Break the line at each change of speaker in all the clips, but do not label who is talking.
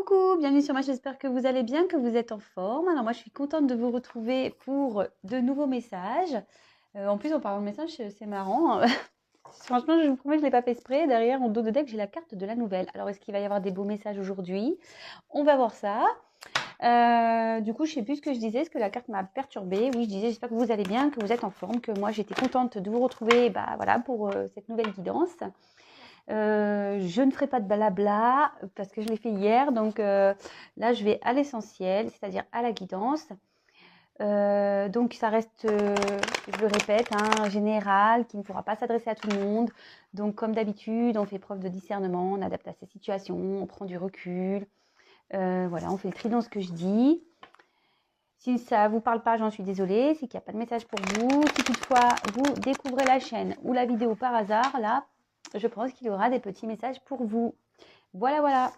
Coucou, bienvenue sur moi, j'espère que vous allez bien, que vous êtes en forme. Alors moi je suis contente de vous retrouver pour de nouveaux messages. En plus en parlant de messages, c'est marrant. Franchement, je vous promets, je ne l'ai pas fait exprès. Derrière, en dos de deck, j'ai la carte de la nouvelle. Alors est-ce qu'il va y avoir des beaux messages aujourd'hui? On va voir ça. Du coup, je ne sais plus ce que je disais, est-ce que la carte m'a perturbée? Oui, je disais, j'espère que vous allez bien, que vous êtes en forme, que moi j'étais contente de vous retrouver voilà, pour cette nouvelle guidance. Je ne ferai pas de blabla parce que je l'ai fait hier. Donc là, je vais à l'essentiel, c'est-à-dire à la guidance. Donc ça reste, je le répète, général, qui ne pourra pas s'adresser à tout le monde. Donc comme d'habitude, on fait preuve de discernement, on adapte à sa situation, on prend du recul. Voilà, on fait le tri dans ce que je dis. Si ça ne vous parle pas, j'en suis désolée. C'est qu'il n'y a pas de message pour vous. Si toutefois vous découvrez la chaîne ou la vidéo par hasard, là, je pense qu'il y aura des petits messages pour vous. Voilà, voilà.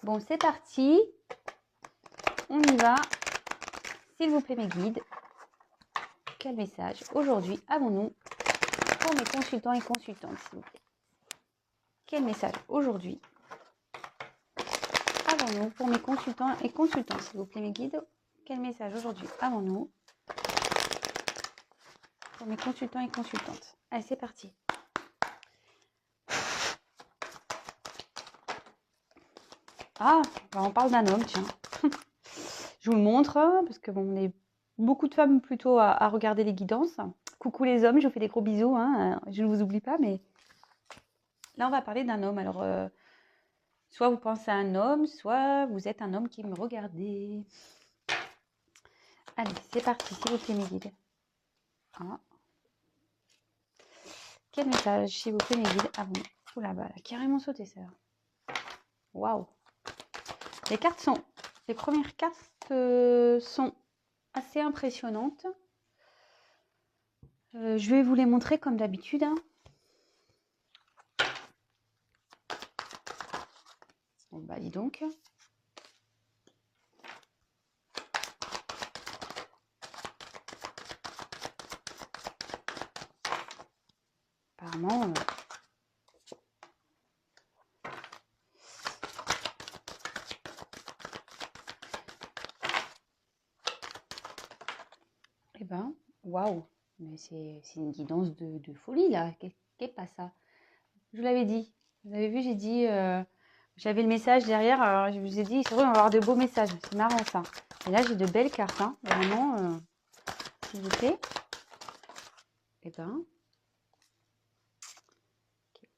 Bon, c'est parti. On y va. S'il vous plaît, mes guides. Quel message aujourd'hui avons-nous pour mes consultants et consultantes, s'il vous plaît? Quel message aujourd'hui avons-nous pour mes consultants et consultantes, s'il vous plaît, mes guides? Quel message aujourd'hui avons-nous pour mes consultants et consultantes? Allez, c'est parti. Ah, on parle d'un homme, tiens. Je vous le montre, parce que bon, on est beaucoup de femmes plutôt à regarder les guidances. Coucou les hommes, je vous fais des gros bisous, je ne vous oublie pas, mais là on va parler d'un homme. Alors, soit vous pensez à un homme, soit vous êtes un homme qui me regardez. Allez, c'est parti, s'il vous plaît, mes guides. Quel message, s'il vous plaît, mes guides? Ah bon, tout là-bas, elle a carrément sauté ça. Waouh. Les premières cartes sont assez impressionnantes. Je vais vous les montrer comme d'habitude. Bon, bah dis donc. Apparemment... Eh ben, waouh. Mais c'est une guidance de folie, là. Qu'est-ce pas ça? Je vous l'avais dit. Vous avez vu, j'ai dit... j'avais le message derrière. Alors, je vous ai dit, c'est vrai, on va avoir de beaux messages. C'est marrant, ça. Et là, j'ai de belles cartes, Vraiment, s'il vous plaît. Eh ben... Ok.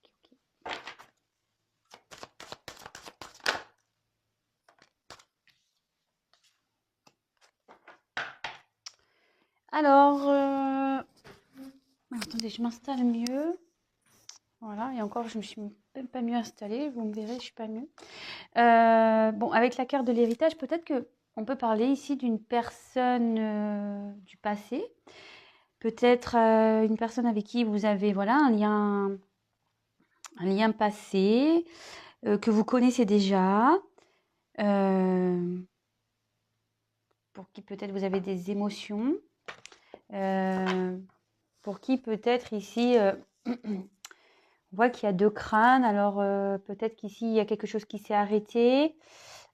Alors, attendez, je m'installe mieux. Voilà, et encore, je me suis même pas mieux installée. Vous me verrez, je suis pas mieux. Bon, avec la carte de l'héritage, peut-être que on peut parler ici d'une personne du passé. Peut-être une personne avec qui vous avez voilà, un lien passé que vous connaissez déjà. Pour qui peut-être vous avez des émotions. Pour qui peut-être ici, on voit qu'il y a deux crânes. Alors peut-être qu'ici, il y a quelque chose qui s'est arrêté.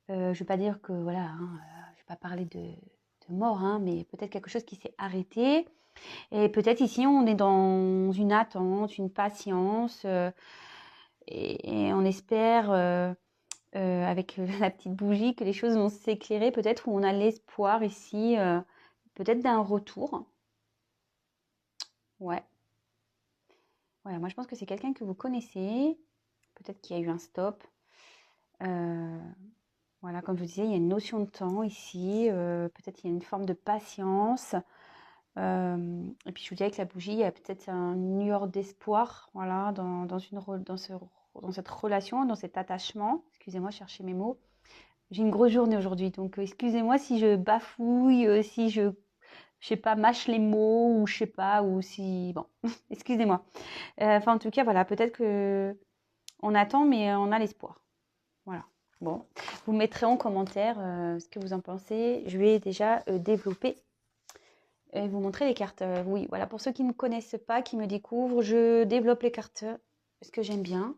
Je ne vais pas dire que, voilà, je ne vais pas parler de mort, mais peut-être quelque chose qui s'est arrêté. Et peut-être ici, on est dans une attente, une patience. Et on espère, avec la petite bougie, que les choses vont s'éclairer. Peut-être où on a l'espoir ici, peut-être d'un retour. Ouais. Voilà, moi je pense que c'est quelqu'un que vous connaissez. Peut-être qu'il y a eu un stop. Voilà, comme je vous disais, il y a une notion de temps ici. Peut-être qu'il y a une forme de patience. Et puis je vous dis avec la bougie, il y a peut-être une lueur d'espoir, voilà, dans cette relation, dans cet attachement. Excusez-moi, chercher mes mots. J'ai une grosse journée aujourd'hui, donc excusez-moi si je bafouille, si je sais pas, mâche les mots, ou je sais pas, ou si... Bon, excusez-moi. Enfin, en tout cas, voilà, peut-être que on attend, mais on a l'espoir. Voilà. Bon, vous mettrez en commentaire ce que vous en pensez. Je vais déjà développer et vous montrer les cartes. Oui, voilà, pour ceux qui ne connaissent pas, qui me découvrent, je développe les cartes parce que j'aime bien.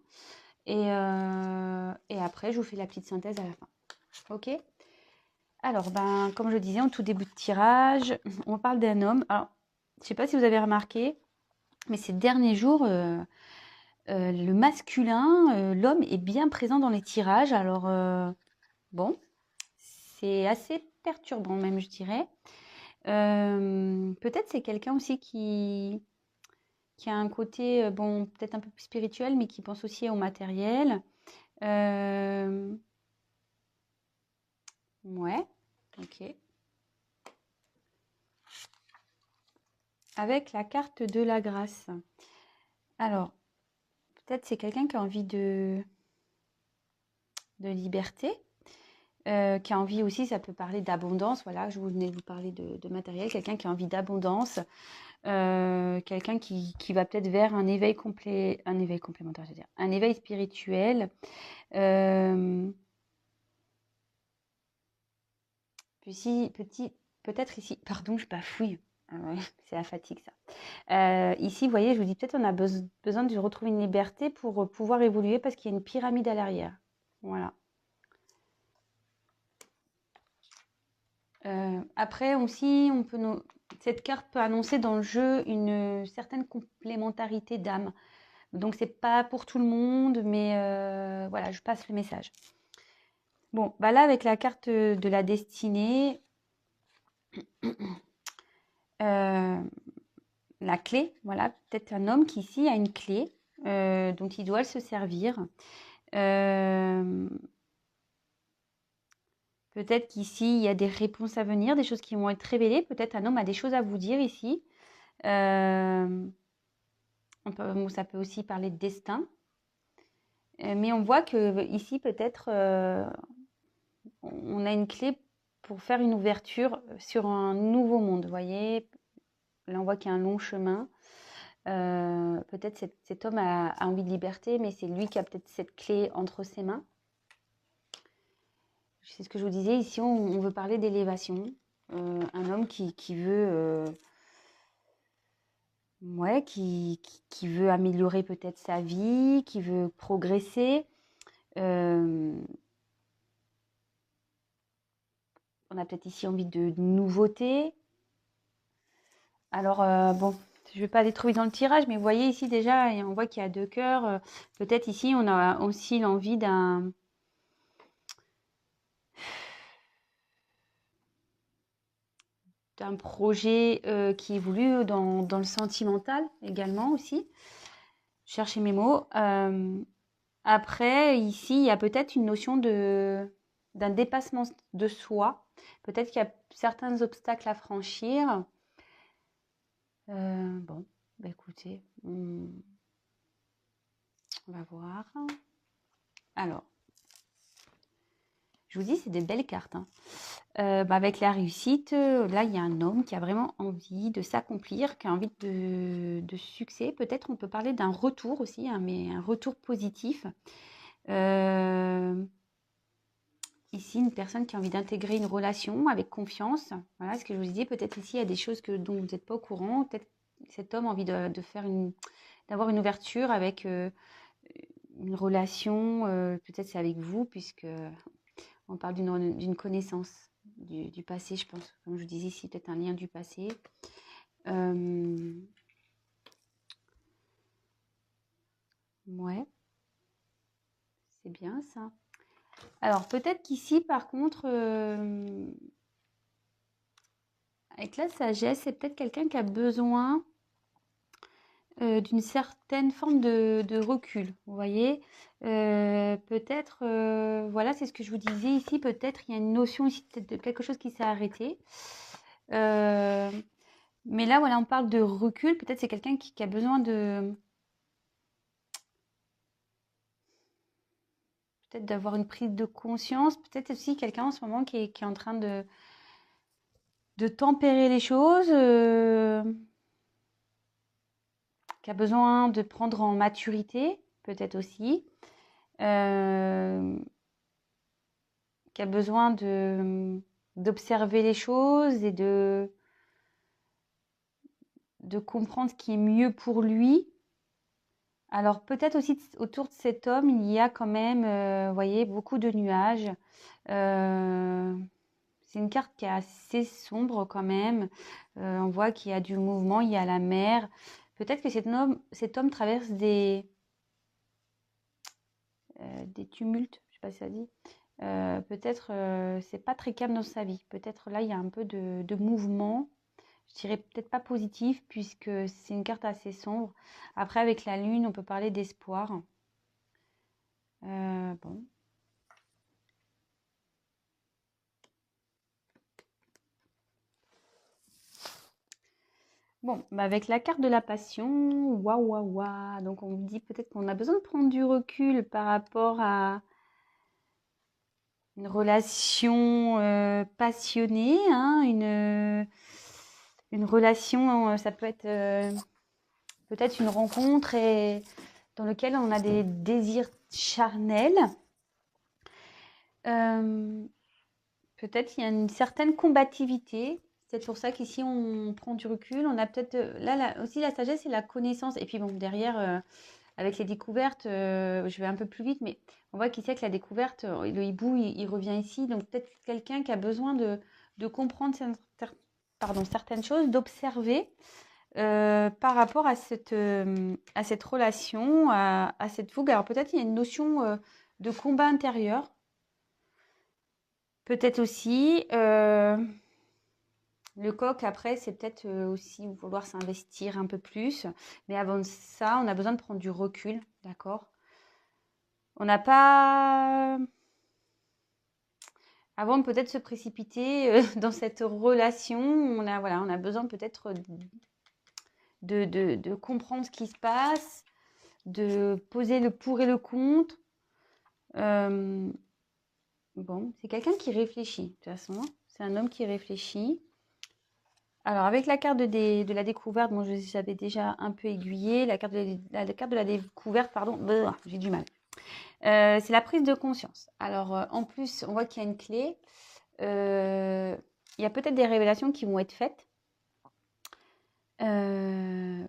Et après, je vous fais la petite synthèse à la fin. Ok? Alors, ben, comme je le disais en tout début de tirage, on parle d'un homme. Alors, je ne sais pas si vous avez remarqué, mais ces derniers jours, le masculin, l'homme est bien présent dans les tirages. Alors, bon, c'est assez perturbant même, je dirais. Peut-être c'est quelqu'un aussi qui a un côté, bon, peut-être un peu plus spirituel, mais qui pense aussi au matériel. Euh, ouais, ok. Avec la carte de la grâce. Alors, peut-être c'est quelqu'un qui a envie de liberté, qui a envie aussi, ça peut parler d'abondance. Voilà, je venais de vous parler de matériel. Quelqu'un qui a envie d'abondance, quelqu'un qui va peut-être vers un éveil complet, un éveil complémentaire, je veux dire, un éveil spirituel. Peut-être ici, pardon, je bafouille. Ah ouais, c'est la fatigue ça. Ici, vous voyez, je vous dis peut-être on a besoin de retrouver une liberté pour pouvoir évoluer parce qu'il y a une pyramide à l'arrière. Voilà. Après aussi, cette carte peut annoncer dans le jeu une certaine complémentarité d'âme. Donc c'est pas pour tout le monde, mais voilà, je passe le message. Bon, bah là avec la carte de la destinée, euh, la clé, voilà, peut-être un homme qui ici a une clé dont il doit se servir. Euh, Peut-être qu'ici il y a des réponses à venir, des choses qui vont être révélées. Peut-être un homme a des choses à vous dire ici. Euh, ça peut aussi parler de destin. Mais on voit que ici peut-être on a une clé pour faire une ouverture sur un nouveau monde. Vous voyez, là on voit qu'il y a un long chemin. Peut-être cet homme a envie de liberté, mais c'est lui qui a peut-être cette clé entre ses mains. C'est ce que je vous disais, ici on veut parler d'élévation. Un homme qui veut, ouais, qui veut améliorer peut-être sa vie, qui veut progresser. Euh, on a peut-être ici envie de nouveautés. Alors, bon, je ne vais pas aller trop vite dans le tirage, mais vous voyez ici déjà, on voit qu'il y a deux cœurs. Peut-être ici, on a aussi l'envie d'un projet qui évolue dans le sentimental également aussi. Chercher mes mots. Après, ici, il y a peut-être une notion d'un dépassement de soi. Peut-être qu'il y a certains obstacles à franchir. Bon, bah écoutez, on va voir. Alors, je vous dis, c'est des belles cartes. Hein. Avec la réussite, là, il y a un homme qui a vraiment envie de s'accomplir, qui a envie de succès. Peut-être on peut parler d'un retour aussi, hein, mais un retour positif. Ici, une personne qui a envie d'intégrer une relation avec confiance. Voilà ce que je vous disais. Peut-être ici, il y a des choses dont vous n'êtes pas au courant. Peut-être cet homme a envie d'avoir une ouverture avec une relation. Peut-être c'est avec vous, puisque on parle d'une connaissance du passé, je pense. Comme je vous disais ici, peut-être un lien du passé. Ouais, c'est bien ça. Alors, peut-être qu'ici, par contre, avec la sagesse, c'est peut-être quelqu'un qui a besoin d'une certaine forme de recul. Vous voyez, peut-être, voilà, c'est ce que je vous disais ici. Peut-être il y a une notion ici de quelque chose qui s'est arrêté. Mais là, voilà, on parle de recul. Peut-être c'est quelqu'un qui a besoin peut-être d'avoir une prise de conscience. Peut-être aussi quelqu'un en ce moment qui est en train de tempérer les choses, qui a besoin de prendre en maturité, peut-être aussi, qui a besoin d'observer les choses et de comprendre ce qui est mieux pour lui. Alors peut-être aussi autour de cet homme, il y a quand même, vous voyez, beaucoup de nuages. Euh, c'est une carte qui est assez sombre quand même. On voit qu'il y a du mouvement, il y a la mer. Peut-être que cet homme traverse des tumultes, je sais pas si ça dit. Peut-être c'est pas très calme dans sa vie. Peut-être là il y a un peu de mouvement. Je dirais peut-être pas positif puisque c'est une carte assez sombre. Après avec la lune, on peut parler d'espoir. Bon. Bon, bah avec la carte de la passion, waouh, waouh, waouh. Donc on me dit peut-être qu'on a besoin de prendre du recul par rapport à une relation passionnée, hein, une relation, ça peut être peut-être une rencontre et dans lequel on a des désirs charnels. Euh, Peut-être il y a une certaine combativité. C'est pour ça qu'ici on prend du recul. On a peut-être là aussi la sagesse et la connaissance. Et puis bon, derrière, avec les découvertes, je vais un peu plus vite, mais on voit qu'ici avec la découverte, le hibou, il revient ici. Donc peut-être quelqu'un qui a besoin de comprendre certaines choses, d'observer par rapport à cette relation, à cette fougue. Alors peut-être il y a une notion de combat intérieur. Peut-être aussi, le coq, après, c'est peut-être aussi vouloir s'investir un peu plus. Mais avant ça, on a besoin de prendre du recul, d'accord? On n'a pas... Avant de peut-être se précipiter dans cette relation, on a besoin peut-être de comprendre ce qui se passe, de poser le pour et le contre. Bon, c'est quelqu'un qui réfléchit, de toute façon. C'est un homme qui réfléchit. Alors, avec la carte de la découverte, bon, j'avais déjà un peu aiguillé. La carte de la découverte, pardon, j'ai du mal. C'est la prise de conscience. Alors, en plus, on voit qu'il y a une clé. Il y a peut-être des révélations qui vont être faites. Là,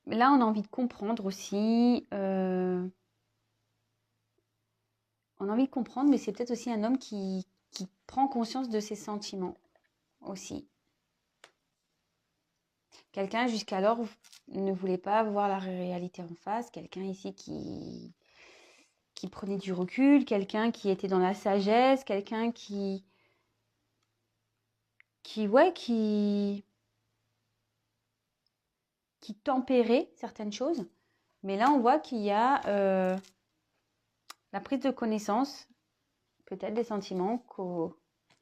on a envie de comprendre aussi. On a envie de comprendre, mais c'est peut-être aussi un homme qui prend conscience de ses sentiments aussi. Quelqu'un jusqu'alors ne voulait pas voir la réalité en face. Quelqu'un ici qui prenait du recul, quelqu'un qui était dans la sagesse, quelqu'un ouais, qui tempérait certaines choses. Mais là, on voit qu'il y a la prise de connaissance, peut-être des sentiments que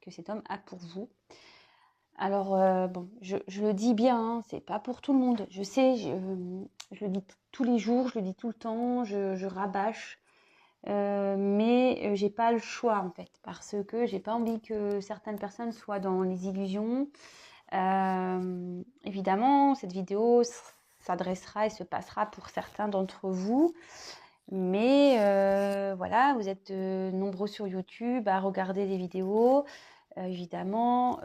cet homme a pour vous. Alors, bon, je le dis bien, hein, c'est pas pour tout le monde. Je sais, je le dis tous les jours, je le dis tout le temps, je rabâche. Mais j'ai pas le choix en fait, parce que j'ai pas envie que certaines personnes soient dans les illusions. Évidemment, cette vidéo s'adressera et se passera pour certains d'entre vous. Mais voilà, vous êtes nombreux sur YouTube à regarder les vidéos. Évidemment,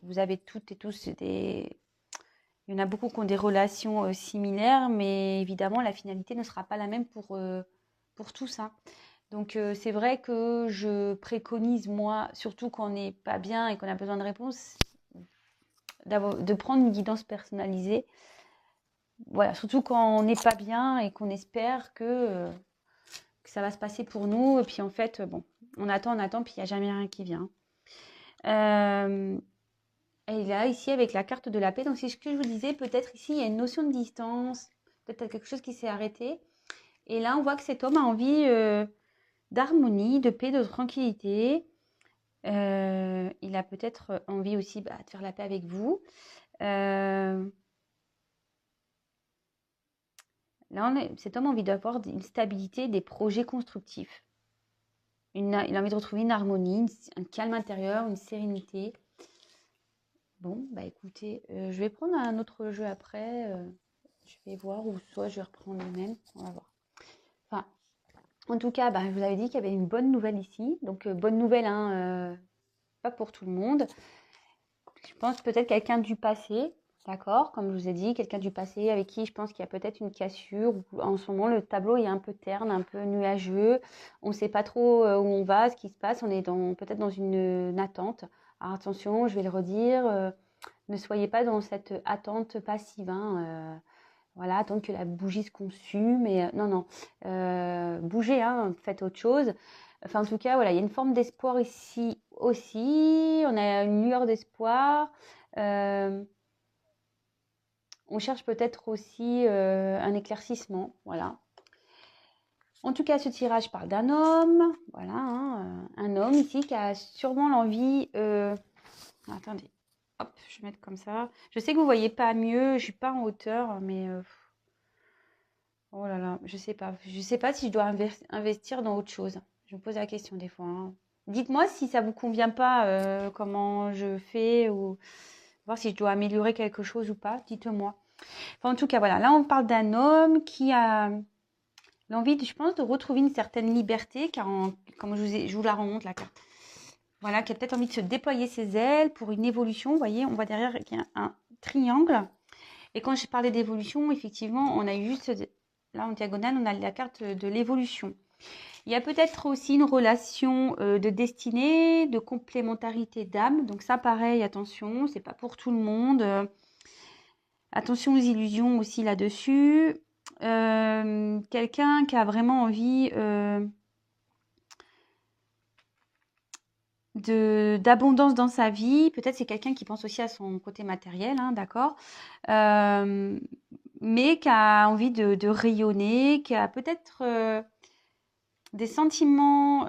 vous avez toutes et tous il y en a beaucoup qui ont des relations similaires, mais évidemment, la finalité ne sera pas la même pour tous, hein. Donc, c'est vrai que je préconise, moi, surtout quand on n'est pas bien et qu'on a besoin de réponses, de prendre une guidance personnalisée. Voilà, surtout quand on n'est pas bien et qu'on espère que ça va se passer pour nous. Et puis, en fait, bon, on attend, puis il n'y a jamais rien qui vient. Et là, ici, avec la carte de la paix, donc c'est ce que je vous disais, peut-être ici, il y a une notion de distance, peut-être quelque chose qui s'est arrêté. Et là, on voit que cet homme a envie d'harmonie, de paix, de tranquillité. Il a peut-être envie aussi de faire la paix avec vous. Là, cet homme a envie d'avoir une stabilité, des projets constructifs. Il a envie de retrouver une harmonie, un calme intérieur, une sérénité. Bon, bah écoutez, je vais prendre un autre jeu après. Je vais voir, ou soit je vais reprendre le même. On va voir. Enfin, en tout cas, bah, je vous avais dit qu'il y avait une bonne nouvelle ici. Donc, bonne nouvelle, hein, pas pour tout le monde. Je pense peut-être quelqu'un du passé. D'accord? Comme je vous ai dit, quelqu'un du passé avec qui je pense qu'il y a peut-être une cassure. En ce moment, le tableau est un peu terne, un peu nuageux. On ne sait pas trop où on va, ce qui se passe. On est peut-être dans une attente. Alors attention, je vais le redire, ne soyez pas dans cette attente passive, hein, voilà, attendre que la bougie se consume. Et non, non, bougez, hein, faites autre chose. Enfin, en tout cas, voilà, il y a une forme d'espoir ici aussi. On a une lueur d'espoir. Euh, on cherche peut-être aussi un éclaircissement, voilà. En tout cas, ce tirage parle d'un homme, voilà, hein, un homme ici qui a sûrement l'envie. Attendez, hop, je vais mettre comme ça. Je sais que vous voyez pas mieux, je suis pas en hauteur, mais oh là là, je sais pas si je dois investir dans autre chose. Je me pose la question des fois, hein. Dites-moi si ça vous convient pas, comment je fais ou voir si je dois améliorer quelque chose ou pas. Dites-moi. Enfin, en tout cas, voilà. Là, on parle d'un homme qui a l'envie, je pense, de retrouver une certaine liberté, car comme je vous la remonte la carte. Voilà, qui a peut-être envie de se déployer ses ailes pour une évolution. Vous voyez, on voit derrière qu'il y a un triangle. Et quand je parlais d'évolution, effectivement, on a eu juste là en diagonale, on a la carte de l'évolution. Il y a peut-être aussi une relation de destinée, de complémentarité d'âme. Donc ça, pareil, attention, c'est pas pour tout le monde. Attention aux illusions aussi là-dessus. Quelqu'un qui a vraiment envie d'abondance dans sa vie. Peut-être c'est quelqu'un qui pense aussi à son côté matériel, hein, d'accord, mais qui a envie de rayonner, qui a peut-être des sentiments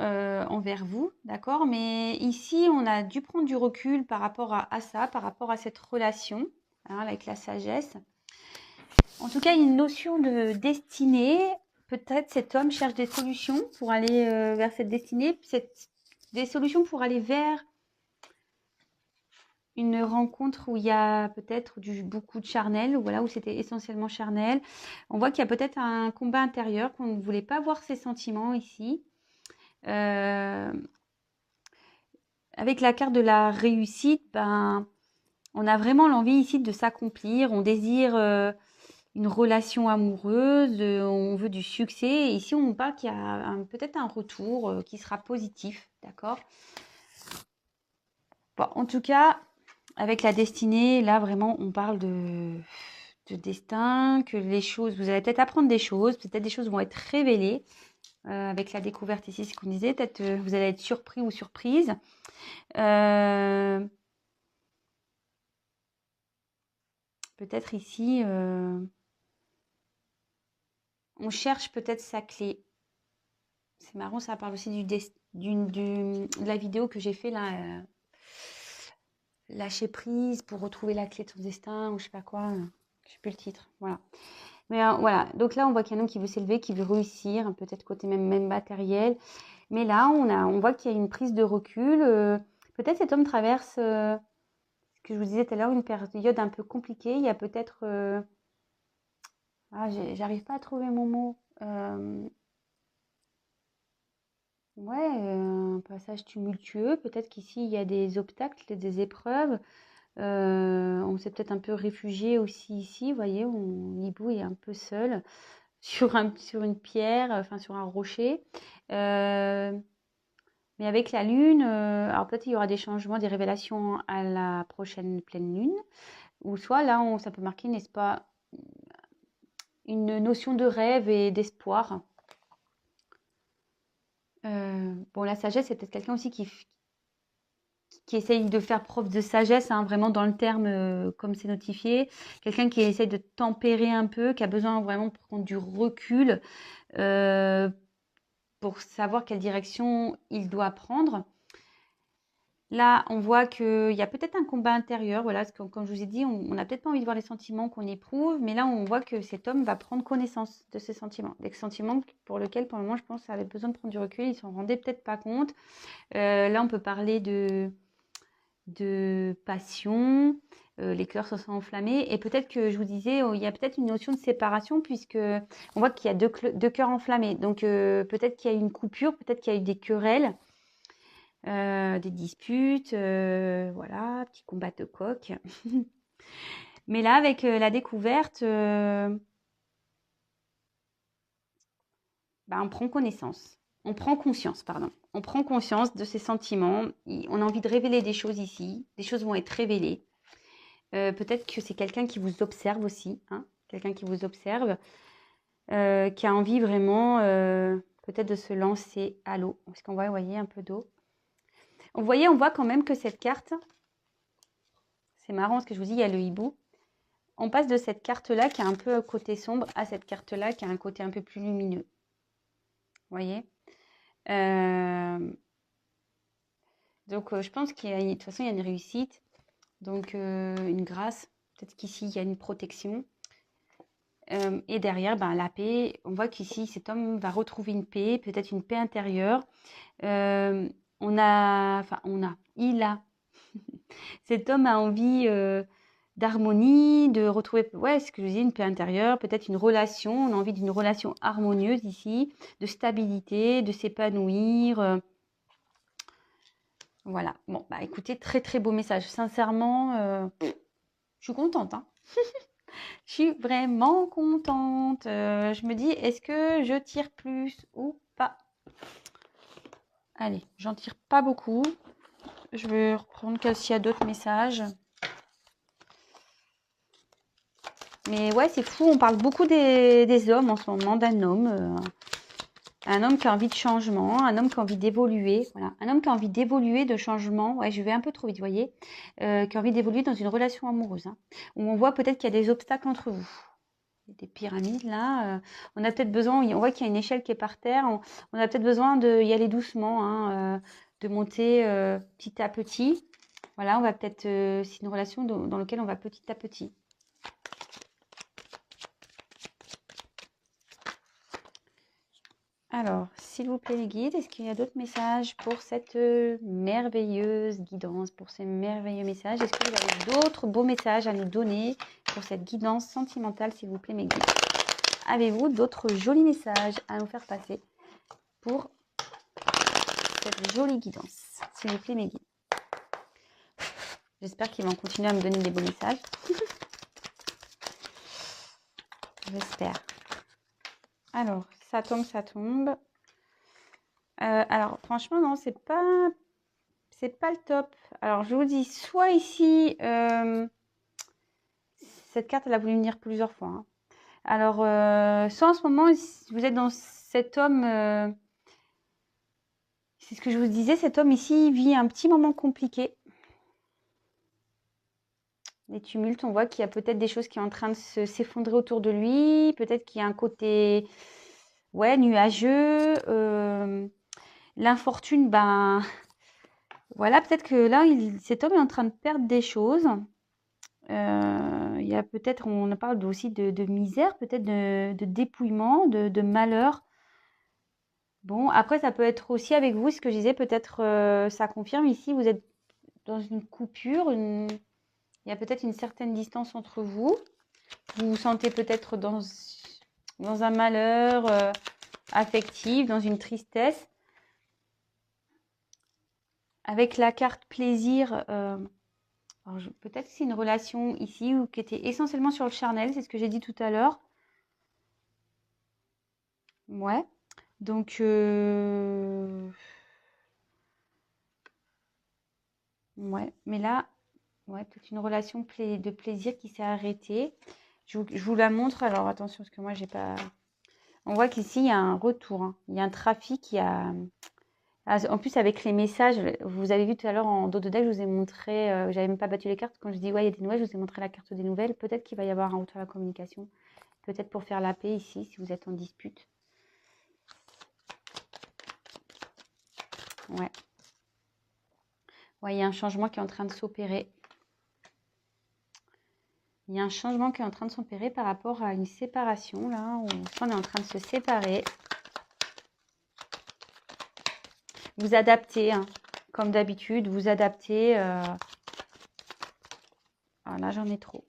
envers vous, d'accord, mais ici on a dû prendre du recul par rapport à ça, par rapport à cette relation, hein, avec la sagesse. En tout cas, il y a une notion de destinée. Peut-être cet homme cherche des solutions pour aller vers cette destinée, des solutions pour aller vers une rencontre où il y a peut-être beaucoup de charnel, voilà, où c'était essentiellement charnel. On voit qu'il y a peut-être un combat intérieur, qu'on ne voulait pas voir ses sentiments ici. Avec la carte de la réussite, ben, on a vraiment l'envie ici de s'accomplir. On désire une relation amoureuse, on veut du succès. Et ici, on parle qu'il y a peut-être un retour qui sera positif, d'accord? Bon, en tout cas, avec la destinée, là, vraiment, on parle de destin, que les choses, vous allez peut-être apprendre des choses, peut-être des choses vont être révélées. Avec la découverte ici, ce qu'on disait, peut-être vous allez être surpris ou surprise. Peut-être ici, on cherche peut-être sa clé. C'est marrant, ça parle aussi de la vidéo que j'ai fait là, lâcher prise pour retrouver la clé de son destin ou je sais pas quoi. Je sais plus le titre. Voilà. Mais voilà. Donc là, on voit qu'il y a un homme qui veut s'élever, qui veut réussir, peut-être côté même matériel. Mais là, on voit qu'il y a une prise de recul. Peut-être cet homme traverse, ce que je vous disais tout à l'heure, une période un peu compliquée. Il y a peut-être, j'arrive pas à trouver mon mot. Ouais, un passage tumultueux. Peut-être qu'ici, il y a des obstacles, des épreuves. On s'est peut-être un peu réfugié aussi ici. Vous voyez, Nibou est un peu seul sur une pierre, enfin sur un rocher. Mais avec la lune, alors peut-être il y aura des changements, des révélations à la prochaine pleine lune. Ou soit là, ça peut marquer, n'est-ce pas, une notion de rêve et d'espoir. Bon, la sagesse, c'est peut-être quelqu'un aussi qui essaye de faire preuve de sagesse, hein, vraiment dans le terme comme c'est notifié. Quelqu'un qui essaye de tempérer un peu, qui a besoin vraiment de prendre du recul pour savoir quelle direction il doit prendre. Là, on voit qu'il y a peut-être un combat intérieur. Voilà, parce que, comme je vous ai dit, on n'a peut-être pas envie de voir les sentiments qu'on éprouve, mais là, on voit que cet homme va prendre connaissance de ces sentiments. Des sentiments pour lesquels, pour le moment, je pense qu'il avait besoin de prendre du recul. Il s'en rendait peut-être pas compte. Là, on peut parler de passion, les cœurs se sont enflammés. Et peut-être que je vous disais, il y a peut-être une notion de séparation, puisque on voit qu'il y a deux cœurs enflammés. Donc, peut-être qu'il y a eu une coupure, peut-être qu'il y a eu des querelles. Des disputes, voilà, petit combat de coq. Mais là, avec la découverte, on prend connaissance. On prend conscience, pardon. On prend conscience de ses sentiments. On a envie de révéler des choses ici. Des choses vont être révélées. Peut-être que c'est quelqu'un qui vous observe aussi. Hein, quelqu'un qui vous observe. Qui a envie vraiment peut-être de se lancer à l'eau. Parce qu'on voit, vous voyez, un peu d'eau. Vous voyez, on voit quand même que cette carte, c'est marrant parce que je vous dis, il y a le hibou. On passe de cette carte-là qui a un peu un côté sombre à cette carte-là qui a un côté un peu plus lumineux. Vous voyez donc, je pense qu'il y a, de toute façon, il y a une réussite. Donc, une grâce. Peut-être qu'ici, il y a une protection. Et derrière, la paix. On voit qu'ici, cet homme va retrouver une paix, peut-être une paix intérieure. Il a, cet homme a envie d'harmonie, de retrouver, ce que je disais, une paix intérieure, peut-être une relation, on a envie d'une relation harmonieuse ici, de stabilité, de s'épanouir. Voilà, bon, écoutez, très très beau message, sincèrement, je suis contente, hein. Je suis vraiment contente. Je me dis, est-ce que je tire plus ou pas? Allez, j'en tire pas beaucoup. Je vais reprendre s'il y a d'autres messages. Mais ouais, c'est fou, on parle beaucoup des hommes en ce moment, d'un homme. Un homme qui a envie de changement, un homme qui a envie d'évoluer. Voilà. Un homme qui a envie d'évoluer, de changement. Ouais, je vais un peu trop vite, vous voyez. Qui a envie d'évoluer dans une relation amoureuse. Hein, où on voit peut-être qu'il y a des obstacles entre vous. Des pyramides là. On a peut-être besoin, on voit qu'il y a une échelle qui est par terre. On a peut-être besoin d'y aller doucement, hein, de monter petit à petit. Voilà, on va peut-être, c'est une relation dans laquelle on va petit à petit. Alors, s'il vous plaît les guides, est-ce qu'il y a d'autres messages pour cette merveilleuse guidance, pour ces merveilleux messages? Est-ce que vous avez d'autres beaux messages à nous donner pour cette guidance sentimentale, s'il vous plaît mes guides? Avez-vous d'autres jolis messages à nous faire passer pour cette jolie guidance, s'il vous plaît mes guides? J'espère qu'ils vont continuer à me donner des beaux messages. J'espère. Alors, ça tombe, ça tombe. Alors, franchement, non, c'est pas le top. Alors, je vous dis, soit ici, cette carte, elle a voulu venir plusieurs fois. Hein. Alors, soit en ce moment, vous êtes dans cet homme, c'est ce que je vous disais, cet homme ici vit un petit moment compliqué. Des tumultes, on voit qu'il y a peut-être des choses qui sont en train de s'effondrer autour de lui. Peut-être qu'il y a un côté, nuageux. L'infortune, voilà, peut-être que là, cet homme est en train de perdre des choses. Il y a peut-être, on parle aussi de misère, peut-être de dépouillement, de malheur. Bon, après, ça peut être aussi avec vous, ce que je disais, peut-être ça confirme ici, vous êtes dans une coupure, il y a peut-être une certaine distance entre vous. Vous vous sentez peut-être dans un malheur affectif, dans une tristesse. Avec la carte plaisir, peut-être que c'est une relation ici ou qui était essentiellement sur le charnel, c'est ce que j'ai dit tout à l'heure. Ouais. Donc, ouais. Mais là, peut-être une relation de plaisir qui s'est arrêtée. Je vous la montre. Alors, attention, parce que moi, j'ai pas... On voit qu'ici, il y a un retour. Hein. Il y a un trafic, il y a... En plus, avec les messages, vous avez vu tout à l'heure en dos de deck, je vous ai montré, j'avais même pas battu les cartes. Quand je dis, il y a des nouvelles, je vous ai montré la carte des nouvelles. Peut-être qu'il va y avoir un retour à la communication. Peut-être pour faire la paix ici, si vous êtes en dispute. Ouais. Ouais, il y a un changement qui est en train de s'opérer. Il y a un changement qui est en train de s'opérer par rapport à une séparation, là. On est en train de se séparer. Vous adaptez, hein, comme d'habitude, vous adaptez. Ah, là, j'en ai trop.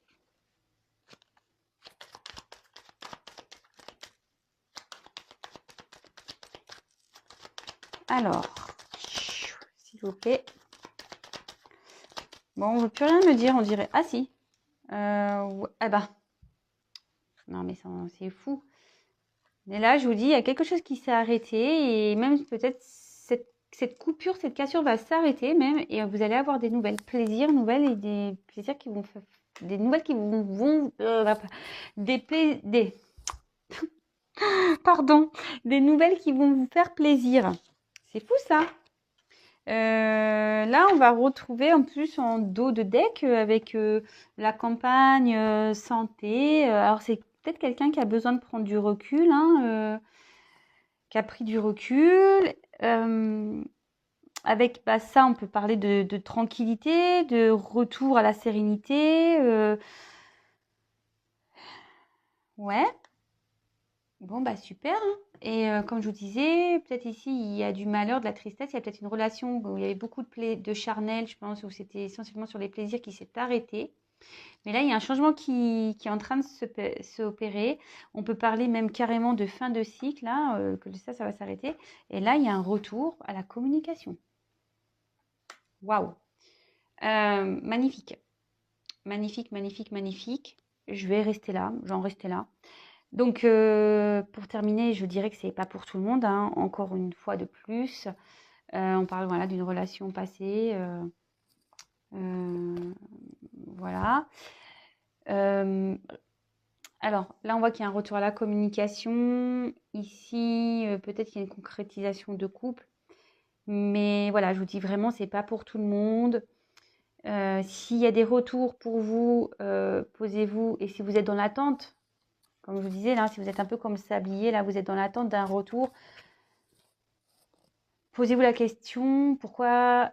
Alors, s'il vous plaît. Bon, on ne veut plus rien me dire, on dirait. Ah si. Ah bah, non mais c'est fou. Mais là, je vous dis, il y a quelque chose qui s'est arrêté et même peut-être cette coupure, cette cassure va s'arrêter même et vous allez avoir des nouvelles plaisirs, nouvelles et des plaisirs qui vont des nouvelles qui vont des pardon, des nouvelles qui vont vous faire plaisir. C'est fou ça. Là, on va retrouver en plus en dos de deck avec la campagne santé. Alors, c'est peut-être quelqu'un qui a besoin de prendre du recul, hein, qui a pris du recul. Avec ça, on peut parler de tranquillité, de retour à la sérénité. Ouais. Bon, bah super, hein. Et comme je vous disais, peut-être ici, il y a du malheur, de la tristesse. Il y a peut-être une relation où il y avait beaucoup de charnel, je pense, où c'était essentiellement sur les plaisirs qui s'est arrêté. Mais là, il y a un changement qui est en train de s'opérer. On peut parler même carrément de fin de cycle, là, que ça va s'arrêter. Et là, il y a un retour à la communication. Waouh! Magnifique. Magnifique, magnifique, magnifique. Je vais rester là, j'en rester là. Donc, pour terminer, je dirais que c'est pas pour tout le monde, hein, encore une fois de plus. On parle voilà, d'une relation passée. Voilà. Alors, là, on voit qu'il y a un retour à la communication. Ici, peut-être qu'il y a une concrétisation de couple. Mais voilà, je vous dis vraiment, c'est pas pour tout le monde. S'il y a des retours pour vous, posez-vous. Et si vous êtes dans l'attente, comme je vous disais, là, si vous êtes un peu comme le sablier, là, vous êtes dans l'attente d'un retour, posez-vous la question, pourquoi,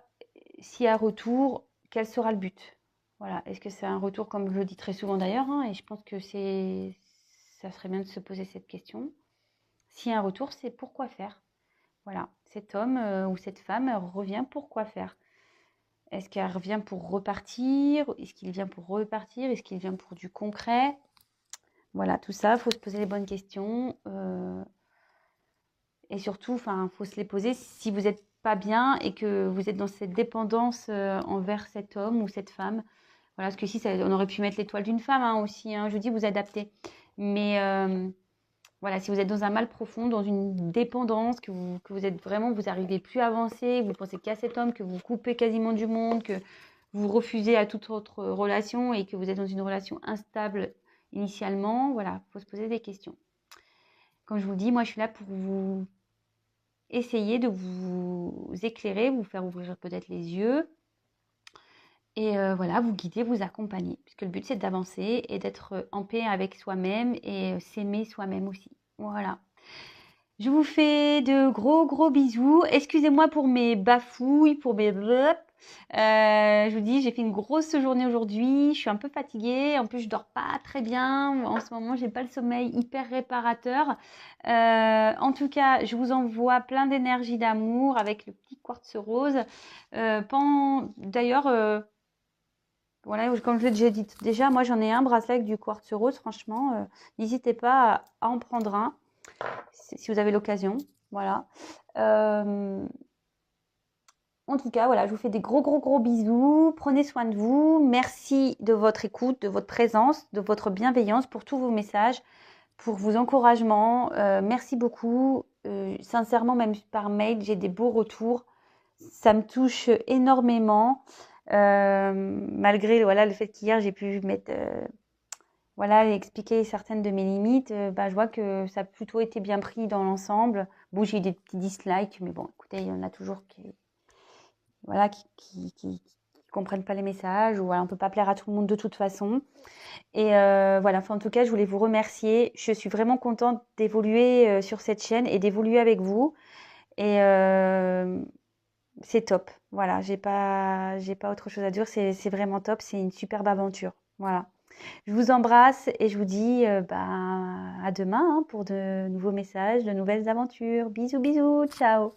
s'il y a retour, quel sera le but? Voilà, est-ce que c'est un retour, comme je le dis très souvent d'ailleurs, hein, et je pense que ça serait bien de se poser cette question. S'il y a un retour, c'est pourquoi faire? Voilà, cet homme ou cette femme revient pour quoi faire? Est-ce qu'elle revient pour repartir? Est-ce qu'il vient pour repartir? Est-ce qu'il vient pour du concret? Voilà, tout ça, il faut se poser les bonnes questions. Et surtout, il faut se les poser si vous n'êtes pas bien et que vous êtes dans cette dépendance envers cet homme ou cette femme. Voilà, parce que ici, on aurait pu mettre l'étoile d'une femme hein, aussi. Hein, je vous dis, vous adaptez. Mais voilà, si vous êtes dans un mal profond, dans une dépendance, que vous êtes vraiment, vous n'arrivez plus à avancer, vous pensez qu'à cet homme, que vous coupez quasiment du monde, que vous refusez à toute autre relation et que vous êtes dans une relation instable initialement, voilà, il faut se poser des questions. Comme je vous dis, moi, je suis là pour vous essayer de vous éclairer, vous faire ouvrir peut-être les yeux et voilà, vous guider, vous accompagner. Puisque le but, c'est d'avancer et d'être en paix avec soi-même et s'aimer soi-même aussi. Voilà. Je vous fais de gros, gros bisous. Excusez-moi pour mes bafouilles, pour mes je vous dis, j'ai fait une grosse journée aujourd'hui. Je suis un peu fatiguée. En plus, je dors pas très bien. En ce moment, j'ai pas le sommeil hyper réparateur. En tout cas, je vous envoie plein d'énergie, d'amour avec le petit quartz rose. D'ailleurs, voilà, comme je l'ai déjà dit déjà, moi j'en ai un bracelet avec du quartz rose. Franchement, n'hésitez pas à en prendre un si vous avez l'occasion. Voilà. En tout cas, voilà, je vous fais des gros, gros, gros bisous. Prenez soin de vous. Merci de votre écoute, de votre présence, de votre bienveillance pour tous vos messages, pour vos encouragements. Merci beaucoup. Sincèrement, même par mail, j'ai des beaux retours. Ça me touche énormément. Malgré voilà, le fait qu'hier, j'ai pu mettre... voilà, expliquer certaines de mes limites, je vois que ça a plutôt été bien pris dans l'ensemble. Bon, j'ai eu des petits dislikes, mais bon, écoutez, il y en a toujours voilà, qui comprennent pas les messages, ou voilà, on peut pas plaire à tout le monde de toute façon. Et voilà, en tout cas, je voulais vous remercier. Je suis vraiment contente d'évoluer sur cette chaîne et d'évoluer avec vous. Et c'est top. Voilà, j'ai pas autre chose à dire. C'est vraiment top. C'est une superbe aventure. Voilà. Je vous embrasse et je vous dis à demain hein, pour de nouveaux messages, de nouvelles aventures. Bisous, bisous, ciao.